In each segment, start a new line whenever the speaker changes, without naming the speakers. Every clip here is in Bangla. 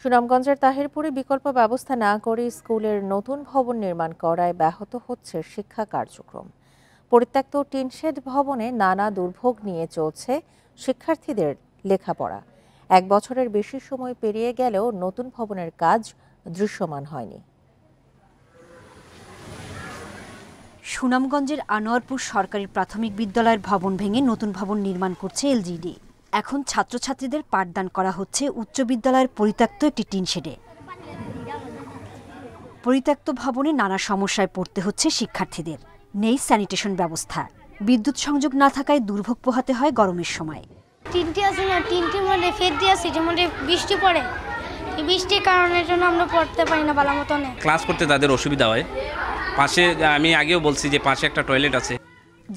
সুনামগঞ্জের তাহিরপুরে বিকল্প ব্যবস্থা না করে স্কুলের নতুন ভবন নির্মাণ করায় ব্যাহত হচ্ছে শিক্ষা কার্যক্রম। পরিত্যক্ত টিনশেড ভবনে নানা দুর্ভোগ নিয়ে চলছে শিক্ষার্থীদের লেখাপড়া। 1 বছরের বেশি সময় পেরিয়ে গেলেও নতুন ভবনের কাজ দৃশ্যমান হয়নি।
সুনামগঞ্জের আনোয়ারপুর সরকারি প্রাথমিক বিদ্যালয়ের ভবন ভেঙে নতুন ভবন নির্মাণ করছে এলজিইডি। এখন ছাত্রছাত্রীদের পাঠদান করা হচ্ছে উচ্চ বিদ্যালয়ের পরিত্যক্ত একটি টিনশেডে। পরিত্যক্ত ভবনে নানা সমস্যায় পড়তে হচ্ছে শিক্ষার্থীদের। নেই স্যানিটেশন ব্যবস্থা, বিদ্যুৎ সংযোগ না থাকায় দুর্ভোগ পোহাতে হয় গরমের সময়।
তিনটি আছে না, তিনটির মধ্যে ফেদ আছে, যেটার মধ্যে বৃষ্টি পড়ে। এই বৃষ্টির কারণের জন্য আমরা পড়তে পারি না ভালো মতন।
ক্লাস করতে তাদের অসুবিধা হয়। পাশে আমি আগেও বলছি যে পাশে একটা টয়লেট আছে।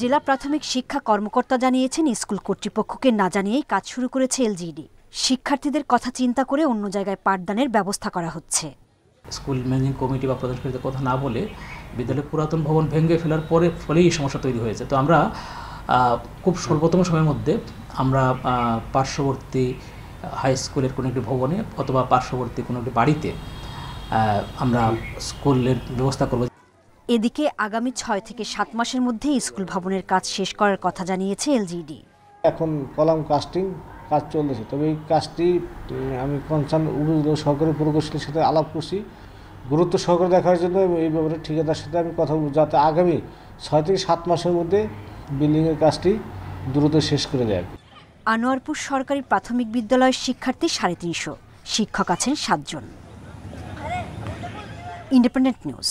জেলা প্রাথমিক শিক্ষা কর্মকর্তা জানিয়েছেন স্কুল কর্তৃপক্ষকে না জানিয়েই কাজ শুরু করেছে এলজিইডি। শিক্ষার্থীদের কথা চিন্তা করে অন্য জায়গায় পাঠদানের ব্যবস্থা করা হচ্ছে।
স্কুল ম্যানেজিং কমিটি বা প্রধানশিক্ষকদের কথা না বলে বিদ্যালয়ের পুরাতন ভবন ভেঙে ফেলার ফলেই এই সমস্যা তৈরি হয়েছে। তো আমরা খুব স্বল্পতম সময়ের মধ্যে আমরা পার্শ্ববর্তী হাই স্কুলের কোনো একটি ভবনে অথবা পার্শ্ববর্তী কোনো একটি বাড়িতে আমরা স্কুলের ব্যবস্থা করব।
এদিকে আগামী 6 থেকে 7 মাসের মধ্যে স্কুল ভবনের কাজ শেষ করার কথা জানিয়েছে এলজিইডি।
এখন কলাম কাস্টিং কাজ চলতেছে, তবে এই কাজটি আমি কনসার্ন উপজেলা সহকারী প্রকৌশলীর সাথে আলাপ করছি, গুরুত্ব সহকারে দেখার জন্য এই ব্যাপারে ঠিকাদার সাথে আমি কথা বলব, যাতে আগামী 6 থেকে 7 মাসের মধ্যে বিল্ডিংয়ের কাজটি দ্রুত শেষ করে দেয়।
আনোয়ারপুর সরকারি প্রাথমিক বিদ্যালয়ের শিক্ষার্থী 350, শিক্ষক আছেন 7 জন। Independent news.